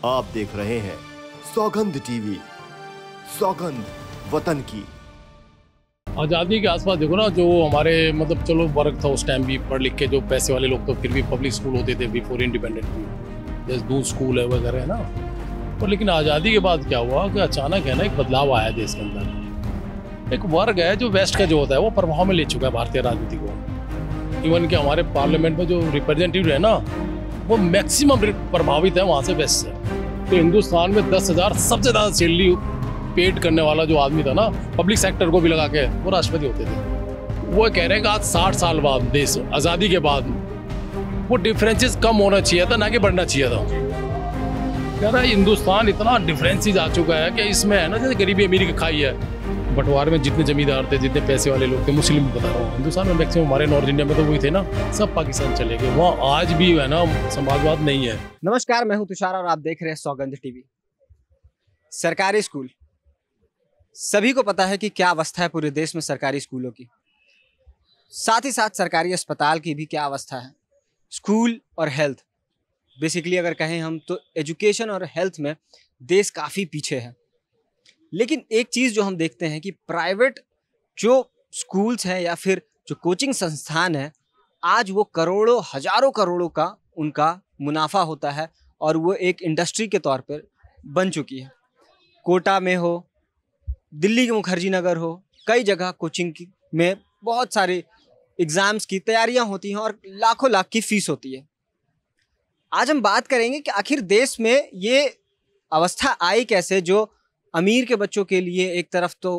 आप देख रहे हैं सौगंध टीवी, सौगंध वतन की। आज़ादी के आसपास देखो ना, जो हमारे मतलब चलो वर्ग था उस टाइम भी, पढ़ लिख के जो पैसे वाले लोग तो फिर भी पब्लिक स्कूल होते थे बिफोर इंडिपेंडेंट भी, जैसे दूध स्कूल है वगैरह है ना। पर लेकिन आज़ादी के बाद क्या हुआ कि अचानक है ना एक बदलाव आया देश के अंदर। एक वर्ग है जो वेस्ट का जो होता है वो प्रभाव में ले चुका है भारतीय राजनीति को। इवन कि हमारे पार्लियामेंट में जो रिप्रेजेंटेटिव है ना, वो मैक्सिमम प्रभावित है वहाँ से वेस्ट से। तो हिंदुस्तान में 10,000 सबसे ज़्यादा सैलरी पेड करने वाला जो आदमी था ना, पब्लिक सेक्टर को भी लगा के, वो राष्ट्रपति होते थे। वो कह रहे हैं कि आज 60 साल बाद देश आज़ादी के बाद वो डिफरेंसेस कम होना चाहिए था, ना कि बढ़ना चाहिए था। कह रहा है हिंदुस्तान इतना डिफरेंसेस आ चुका है कि इसमें है ना, जैसे गरीबी अमीरी की खाई है। बंटवारे में जितने जमींदार थे, जितने पैसे वाले लोग थे, मुस्लिम बता रहा हूँ, हिंदुस्तान में मैक्सिमम हमारे नॉर्थ इंडिया में तो वही थे ना, सब पाकिस्तान चले गए। वहाँ आज भी है ना समाजवाद नहीं है। नमस्कार, मैं हूँ तुषार और आप देख रहे हैं सौगंध टीवी। सरकारी स्कूल, सभी को पता है कि क्या अवस्था है पूरे देश में सरकारी स्कूलों की। साथ ही साथ सरकारी अस्पताल की भी क्या अवस्था है। स्कूल और हेल्थ, बेसिकली अगर कहें हम तो एजुकेशन और हेल्थ में देश काफ़ी पीछे है। लेकिन एक चीज़ जो हम देखते हैं कि प्राइवेट जो स्कूल्स हैं या फिर जो कोचिंग संस्थान है, आज वो करोड़ों हजारों करोड़ों का उनका मुनाफा होता है और वो एक इंडस्ट्री के तौर पर बन चुकी है। कोटा में हो, दिल्ली के मुखर्जी नगर हो, कई जगह कोचिंग में बहुत सारे एग्ज़ाम्स की तैयारियां होती हैं और लाखों लाख की फीस होती है। आज हम बात करेंगे कि आखिर देश में ये अवस्था आई कैसे, जो अमीर के बच्चों के लिए एक तरफ तो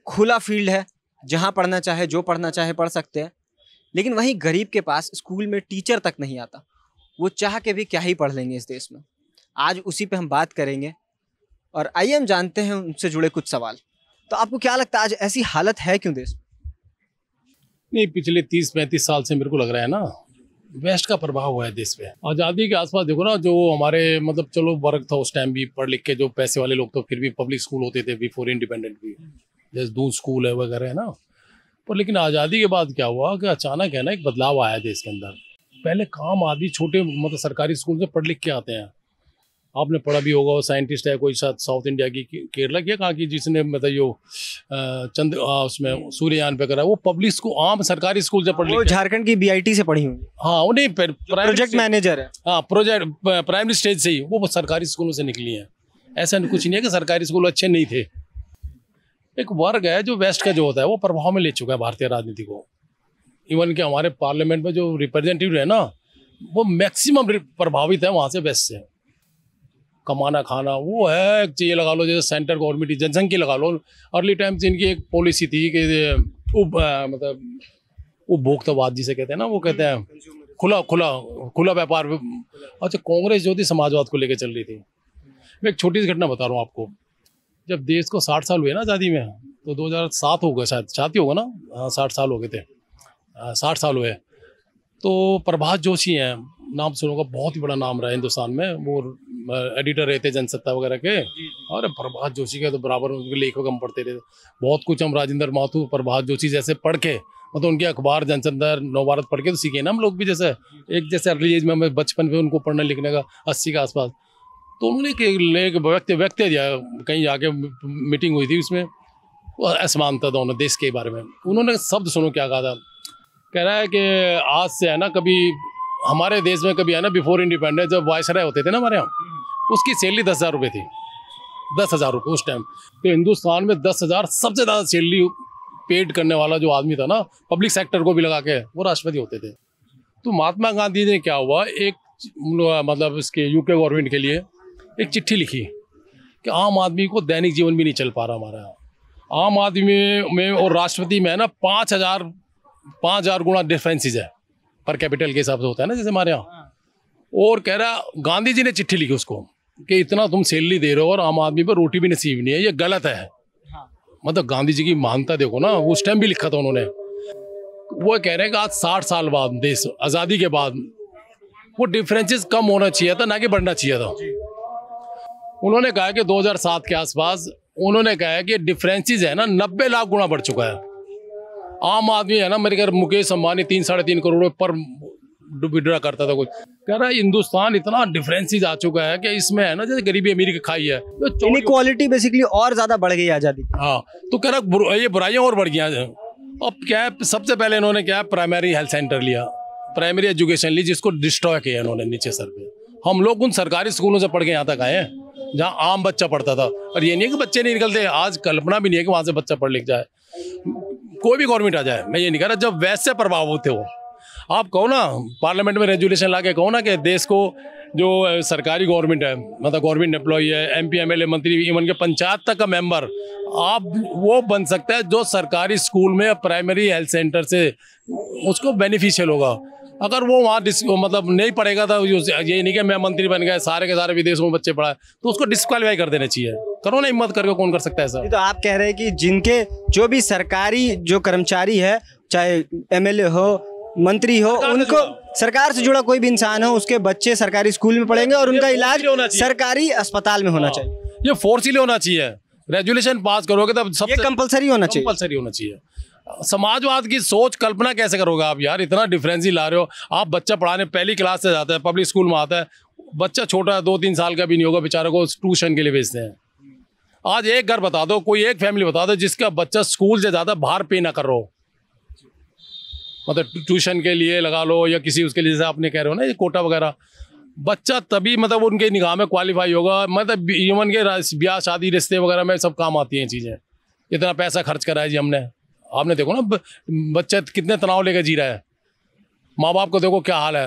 खुला फील्ड है, जहां पढ़ना चाहे जो पढ़ना चाहे पढ़ सकते हैं, लेकिन वहीं गरीब के पास स्कूल में टीचर तक नहीं आता। वो चाह के भी क्या ही पढ़ लेंगे इस देश में। आज उसी पे हम बात करेंगे और आइए हम जानते हैं उनसे जुड़े कुछ सवाल। तो आपको क्या लगता है आज ऐसी हालत है क्यों देश में? नहीं, पिछले 30-35 साल से मेरे को लग रहा है ना, वेस्ट का प्रभाव हुआ है देश पे। आज़ादी के आसपास देखो ना, जो हमारे मतलब चलो वर्ग था उस टाइम भी, पढ़ लिख के जो पैसे वाले लोग तो फिर भी पब्लिक स्कूल होते थे बिफोर इंडिपेंडेंट भी, जैसे दूध स्कूल है वगैरह है ना। पर लेकिन आज़ादी के बाद क्या हुआ कि अचानक है ना एक बदलाव आया देश के अंदर। पहले काम आदमी छोटे मतलब सरकारी स्कूल से पढ़ लिख के आते हैं। आपने पढ़ा भी होगा, साइंटिस्ट है कोई साउथ इंडिया की, केरला की कहाँ की, जिसने मतलब जो उसमें सूर्ययान पे करा, वो पब्लिक स्कूल आम सरकारी स्कूल से पढ़ लिया। झारखंड की बीआईटी से पढ़ी हुई। हाँ, उन्हें प्रोजेक्ट मैनेजर है। हाँ, प्रोजेक्ट प्राइमरी स्टेज से ही वो सरकारी स्कूलों से निकली हैं। ऐसा कुछ नहीं है कि सरकारी स्कूल अच्छे नहीं थे। एक वर्ग है जो वेस्ट का जो होता है वो प्रभाव में ले चुका है भारतीय राजनीति को। इवन कि हमारे पार्लियामेंट में जो रिप्रेजेंटेटिव है ना, वो मैक्सिमम प्रभावित है वहाँ से वेस्ट से। कमाना खाना वो है, ये लगा लो जैसे सेंटर गवर्नमेंट जनसंख्या लगा लो। अर्ली टाइम से इनकी एक पॉलिसी थी कि मतलब उपभोक्तावाद जिसे कहते हैं ना, वो कहते हैं खुला व्यापार। अच्छा, कांग्रेस जो थी समाजवाद को लेकर चल रही थी। मैं एक छोटी सी घटना बता रहा हूँ आपको। जब देश को 60 साल हुए ना आज़ादी में, तो 2007 हो गए शायद, 7 ही होगा ना, हाँ 60 साल हो गए थे, 60 साल हुए। तो प्रभात जोशी हैं, नाम सुनोगा, बहुत ही बड़ा नाम रहा है हिंदुस्तान में। वो एडिटर रहे थे जनसत्ता वगैरह के, और प्रभात जोशी के तो बराबर उनके लेख हम पढ़ते थे बहुत कुछ। हम राजेंद्र माथुर, प्रभात जोशी जैसे पढ़ के, मतलब उनके अखबार जनसत्ता, नवभारत पढ़ के तो सीखे ना हम लोग भी। जैसे एक जैसे अर्ली एज में हमें बचपन में उनको पढ़ने लिखने का 80 के आसपास, तो उन्होंने एक व्यक्त दिया, कहीं जाके मीटिंग हुई थी, उसमें असमान था दोनों देश के बारे में। उन्होंने शब्द सुनो क्या कहा था। कह रहा है कि आज से है ना, कभी हमारे देश में कभी है ना बिफोर इंडिपेंडेंस जब वायसराय होते थे ना हमारे यहाँ, उसकी सैलरी 10,000 रुपये थी, 10,000 रुपये उस टाइम। तो हिंदुस्तान में 10,000 सबसे ज़्यादा सैलरी पेड करने वाला जो आदमी था ना, पब्लिक सेक्टर को भी लगा के, वो राष्ट्रपति होते थे। तो महात्मा गांधी ने क्या हुआ, एक मतलब इसके यूके गवर्नमेंट के लिए एक चिट्ठी लिखी कि आम आदमी को दैनिक जीवन भी नहीं चल पा रहा हमारा यहाँ। आम आदमी में और राष्ट्रपति में है ना 5,000 गुना डिफरेंसेस है, पर कैपिटल के हिसाब से होता है ना जैसे हमारे यहाँ। और कह रहा, गांधी जी ने चिट्ठी लिखी उसको कि इतना तुम सैलरी दे रहे हो और आम आदमी पर रोटी भी नसीब नहीं है, ये गलत है। मतलब गांधी जी की महानता देखो ना, उस टाइम भी लिखा था उन्होंने। वो कह रहे हैं कि आज 60 साल बाद देश आज़ादी के बाद वो डिफरेंसेस कम होना चाहिए था, ना कि बढ़ना चाहिए था। उन्होंने कहा कि 2007 के आसपास उन्होंने कहा है कि डिफरेंसेस है ना 90 लाख गुना बढ़ चुका है। आम आदमी है ना, मेरे घर मुकेश अंबानी 3-3.5 करोड़ पर विड्रा करता था कुछ, कह रहा है हिंदुस्तान इतना डिफरेंसेस आ चुका है कि इसमें है ना, जैसे गरीबी अमीरी की खाई है, तो इनइक्वालिटी बेसिकली और ज्यादा बढ़ गई आजादी। हाँ, तो कह रहा ये बुराइयां और बढ़ गई। अब क्या है, सबसे पहले इन्होंने क्या प्राइमरी हेल्थ सेंटर लिया, प्राइमरी एजुकेशन ली, जिसको डिस्ट्रॉय किया इन्होंने नीचे सर पे। हम लोग उन सरकारी स्कूलों से पढ़ के यहाँ तक आए हैं जहाँ आम बच्चा पढ़ता था, और ये नहीं है कि बच्चे नहीं निकलते, आज कल्पना भी नहीं है कि वहाँ से बच्चा पढ़ लिख जाए, कोई भी गवर्नमेंट आ जाए। मैं ये नहीं कह रहा, जब वैसे प्रभाव होते हो, आप कहो ना पार्लियामेंट में रेजुलेशन ला के कहो ना कि देश को जो सरकारी गवर्नमेंट है, मतलब गवर्नमेंट एम्प्लॉई है, MP MLA मंत्री, इवन के पंचायत तक का मेंबर, आप वो बन सकता है जो सरकारी स्कूल में प्राइमरी हेल्थ सेंटर से उसको बेनिफिशियल होगा। अगर वो वहाँ मतलब नहीं पढ़ेगा था, ये नहीं कि मैं मंत्री बन गया, सारे के सारे विदेशों में बच्चे पढ़ाए, तो उसको डिस्क्वालीफाई कर देना चाहिए। करो ना हिम्मत करके, कौन कर सकता है सर? तो आप कह रहे हैं कि जिनके जो भी सरकारी जो कर्मचारी है, चाहे MLA हो, मंत्री हो, उनको सरकार से जुड़ा कोई भी इंसान हो, उसके बच्चे सरकारी स्कूल में पढ़ेंगे और उनका इलाज सरकारी अस्पताल में होना चाहिए। ये फोर्सली होना चाहिए। रेजुलेशन पास करोगे तब सब कंपलसरी होना चाहिए। कंपलसरी होना चाहिए। समाजवाद की सोच कल्पना कैसे करोगे आप यार? इतना डिफरेंस ही ला रहे हो आप। बच्चा पढ़ाने पहली क्लास से जाता है, पब्लिक स्कूल में आता है, बच्चा छोटा है, 2-3 साल का भी नहीं होगा, बेचारे को ट्यूशन के लिए भेजते हैं। आज एक घर बता दो, कोई एक फैमिली बता दो जिसका बच्चा स्कूल से ज़्यादा बाहर पे ना कर रहा हो, मतलब ट्यूशन के लिए लगा लो या किसी उसके लिए, जैसे आपने कह रहे हो ना ये कोटा वगैरह, बच्चा तभी मतलब उनके निगाह में क्वालिफाई होगा। मतलब इवन के ब्याह शादी रिश्ते वगैरह में सब काम आती हैं चीज़ें। इतना पैसा खर्च करा है जी हमने, आपने देखो ना बच्चा कितने तनाव लेकर जी रहा है। माँ बाप को देखो क्या हाल है,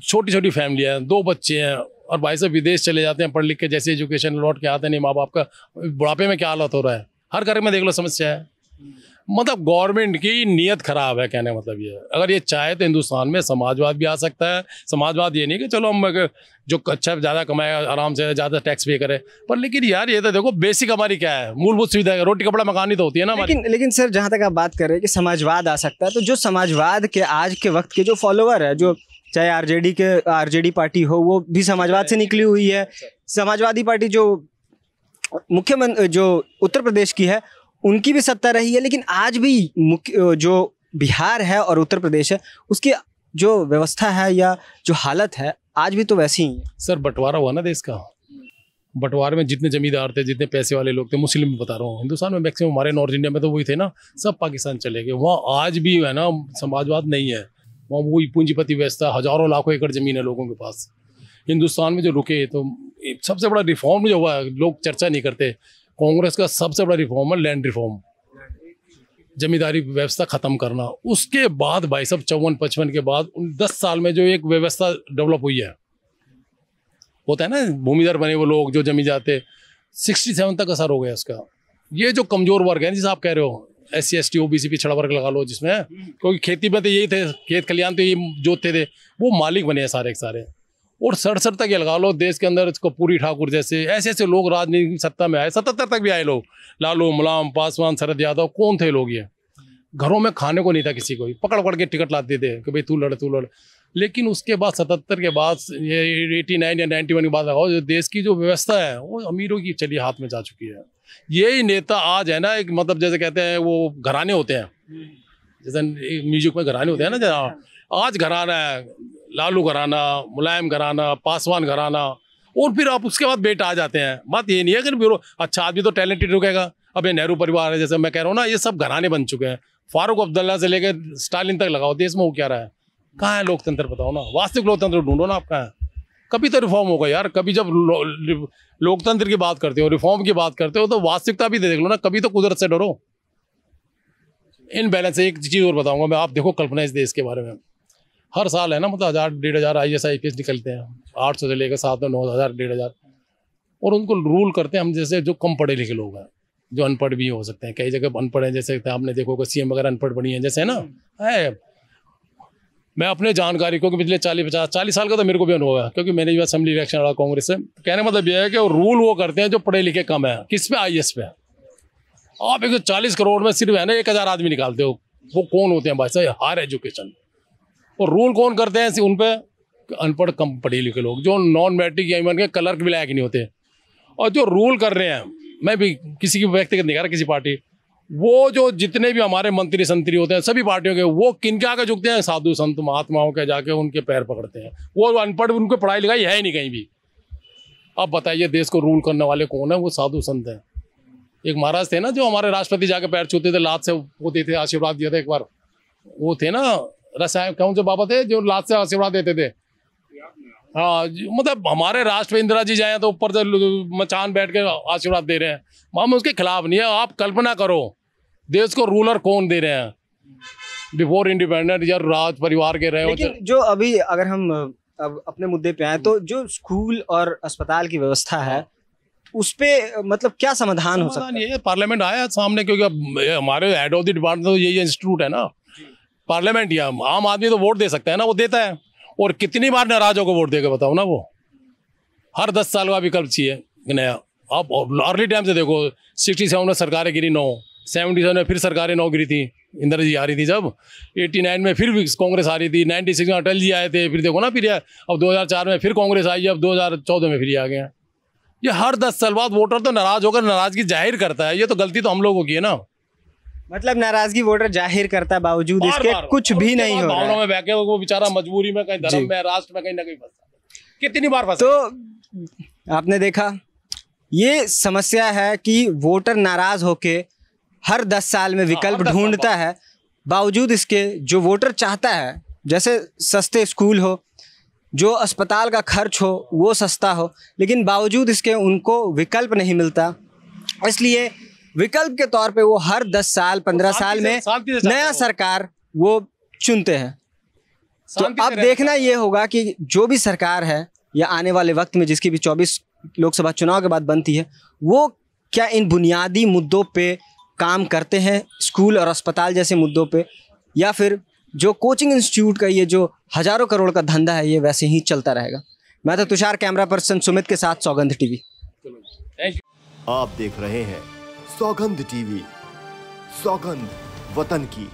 छोटी छोटी फैमिली है, 2 बच्चे हैं, और भाई साहब विदेश चले जाते हैं पढ़ लिख के, जैसे एजुकेशन लौट के आते नहीं, माँ बाप का बुढ़ापे में क्या हालत हो रहा है। हर घर में देख लो समस्या है। मतलब गवर्नमेंट की नीयत खराब है, कहने का मतलब ये है। अगर ये चाहे तो हिंदुस्तान में समाजवाद भी आ सकता है। समाजवाद ये नहीं कि चलो हम जो अच्छा ज़्यादा कमाए आराम से ज़्यादा टैक्स पे करे, पर लेकिन यार ये तो देखो बेसिक हमारी क्या है, मूलभूत सुविधा है, रोटी कपड़ा मकान ही तो होती है ना। लेकिन सर जहाँ तक आप बात कर रहे हैं कि समाजवाद आ सकता है, तो जो समाजवाद के आज के वक्त के जो फॉलोअर है, जो चाहे RJD पार्टी हो, वो भी समाजवाद से निकली हुई है। समाजवादी पार्टी जो मुख्यमंत्री जो उत्तर प्रदेश की है, उनकी भी सत्ता रही है, लेकिन आज भी जो बिहार है और उत्तर प्रदेश है, उसकी जो व्यवस्था है या जो हालत है आज भी तो वैसी ही है। सर बंटवारा हुआ ना देश का, बंटवारे में जितने जमींदार थे, जितने पैसे वाले लोग थे, मुस्लिम बता रहा हूँ, हिंदुस्तान में मैक्सिमम, हमारे नॉर्थ इंडिया में तो वही थे ना, सब पाकिस्तान चले गए। वहाँ आज भी है ना समाजवाद नहीं है, वहाँ वही पूंजीपति व्यवस्था, हजारों लाखों एकड़ जमीन है लोगों के पास। हिंदुस्तान में जो रुके, तो सबसे बड़ा रिफॉर्म जो हुआ लोग चर्चा नहीं करते, कांग्रेस का सबसे बड़ा रिफॉर्म है लैंड रिफॉर्म, जमींदारी व्यवस्था खत्म करना। उसके बाद भाई साहब 54-55 के बाद 10 साल में जो एक व्यवस्था डेवलप हुई है, होता है ना भूमिधर बने वो लोग जो जमी जाते, 67 तक असर हो गया उसका। ये जो कमजोर वर्ग है जिसे आप कह रहे हो, SC ST OBC पिछड़ा वर्ग लगा लो, जिसमें क्योंकि खेती में तो यही थे, खेत खलियान तो ये जोतते थे, वो मालिक बने हैं सारे के सारे। और 67 तक ये लगा लो, देश के अंदर कपूरी ठाकुर जैसे ऐसे ऐसे लोग राजनीतिक सत्ता में आए, 77 तक भी आए लोग, लालू मुलायम पासवान शरद यादव, कौन थे लोग ये? घरों में खाने को नहीं था किसी को, पकड़ पकड़ के टिकट लाते थे कि भाई तू लड़। लेकिन उसके बाद 77 के बाद ये 89 या 91 के बाद लगाओ, जो देश की जो व्यवस्था है वो अमीरों की चलिए हाथ में जा चुकी है। यही नेता आज है ना, एक मतलब जैसे कहते हैं वो घराने होते हैं, जैसे म्यूजिक में घराने होते हैं ना, जहाँ आज घराना है, लालू घराना, मुलायम घराना, पासवान घराना, और फिर आप उसके बाद बेटा आ जाते हैं। बात ये नहीं है कि अच्छा आदमी तो टैलेंटेड रुकेगा। अब ये नेहरू परिवार है, जैसे मैं कह रहा हूँ ना, ये सब घराने बन चुके हैं। फारूक अब्दुल्ला से लेकर स्टालिन तक लगाओ, देश में वो क्या रहा है? कहाँ है लोकतंत्र? बताओ ना, वास्तविक लोकतंत्र ढूंढो ना आप कहाँ है। कभी तो रिफॉर्म होगा यार, कभी जब लोकतंत्र की बात करते हो, रिफॉर्म की बात करते हो, तो वास्तविकता भी देख लो ना, कभी तो कुदरत से डरो। इन बैलेंस एक चीज़ और बताऊंगा मैं, आप देखो कल्पना इस देश के बारे में, हर साल है ना मतलब 1000-1500 IAS IPS निकलते हैं, 800 से लेकर 700, 9000, 1500, और उनको रूल करते हैं हम जैसे जो कम पढ़े लिखे लोग हैं, जो अनपढ़ भी हो सकते हैं, कई जगह अनपढ़ हैं, जैसे आपने देखो कि CM वगैरह अनपढ़ बनी है, जैसे है ना है। मैं अपने जानकारी को कि पिछले 40 साल का तो मेरे को भी अनुभव है, क्योंकि मैंने जो असेंबली इलेक्शन लड़ा कांग्रेस से। कहने मतलब यह है कि रूल वो करते हैं जो पढ़े लिखे कम है। किस पे? IAS पे। आप 140 करोड़ में सिर्फ है ना 1000 आदमी निकालते हो, वो कौन होते हैं भाई साहब? Higher education. और रूल कौन करते हैं उन पे? अनपढ़ कम पढ़े लिखे लोग, जो नॉन मैट्रिक या इवन के क्लर्क भी लायक नहीं होते। और जो रूल कर रहे हैं, मैं भी किसी की व्यक्तिगत नहीं कर रहा, किसी पार्टी, वो जो जितने भी हमारे मंत्री संतरी होते हैं सभी पार्टियों के, वो किनके आगे झुकते हैं? साधु संत महात्माओं के जाके उनके पैर पकड़ते हैं। वो अनपढ़, उनको पढ़ाई लिखाई है ही नहीं कहीं भी। अब बताइए देश को रूल करने वाले कौन है? वो साधु संत हैं। एक महाराज थे ना जो हमारे राष्ट्रपति जाके पैर छूते थे, लात से वो देते, आशीर्वाद दिया था एक बार। वो थे ना रसायन, कौन से बाबा थे जो लात से आशीर्वाद देते थे? हाँ, मतलब हमारे राष्ट्रपति इंदिरा जी जाए तो ऊपर से मचान बैठ के आशीर्वाद दे रहे हैं। हम उसके खिलाफ नहीं है। आप कल्पना करो देश को रूलर कौन दे रहे हैं? बिफोर इंडिपेंडेंट या राज परिवार के रहे। लेकिन जो अभी अगर हम अब अपने मुद्दे पे आए तो जो स्कूल और अस्पताल की व्यवस्था है उस पे मतलब क्या समाधान हो सकता है? ये पार्लियामेंट आया सामने, क्योंकि अब हमारे हेड ऑफ द डिपार्टमेंट तो यही इंस्टीट्यूट है ना, पार्लियामेंट। या आम आदमी तो वोट दे सकता है ना, वो देता है। और कितनी बार नाराज होकर वोट देगा बताओ ना। वो हर 10 साल का विकल्प चाहिए नया। आप अर्ली टाइम से देखो, 67 में सरकारें गिरी 9, 77 में फिर सरकारें 9 गिरी थी, इंदिरा जी आ रही थी जब, 89 में फिर कांग्रेस आ रही थी, 96 में अटल जी आए थे, फिर देखो ना फिर अब 2004 में फिर कांग्रेस आई, अब 2014 में फिर आ गए। ये हर 10 साल बाद वोटर तो नाराज होकर नाराजगी जाहिर करता है। ये तो गलती तो हम लोगों की है ना। मतलब नाराजगी वोटर जाहिर करता है, बावजूद इसके कुछ भी नहीं हो रहा है। भावनाओं में बह के वो बेचारा मजबूरी में, कहीं धर्म में, राष्ट्र में, कहीं ना कहीं फंसा। कितनी बार फंसा। तो आपने देखा, ये समस्या है कि वोटर नाराज होके हर 10 साल में विकल्प ढूंढता है। बावजूद इसके जो वोटर चाहता है, जैसे सस्ते स्कूल हो, जो अस्पताल का खर्च हो वो सस्ता हो, लेकिन बावजूद इसके उनको विकल्प नहीं मिलता। इसलिए विकल्प के तौर पे वो हर 10 साल 15 साल में नया सरकार वो चुनते हैं। तो अब देखना ये होगा कि जो भी सरकार है या आने वाले वक्त में जिसकी भी 24 लोकसभा चुनाव के बाद बनती है, वो क्या इन बुनियादी मुद्दों पे काम करते हैं, स्कूल और अस्पताल जैसे मुद्दों पे, या फिर जो कोचिंग इंस्टीट्यूट का ये जो हजारों करोड़ का धंधा है ये वैसे ही चलता रहेगा। मैं तो तुषार, कैमरा पर्सन सुमित के साथ, सौगंध टीवी। आप देख रहे हैं सौगंध टीवी, सौगंध वतन की।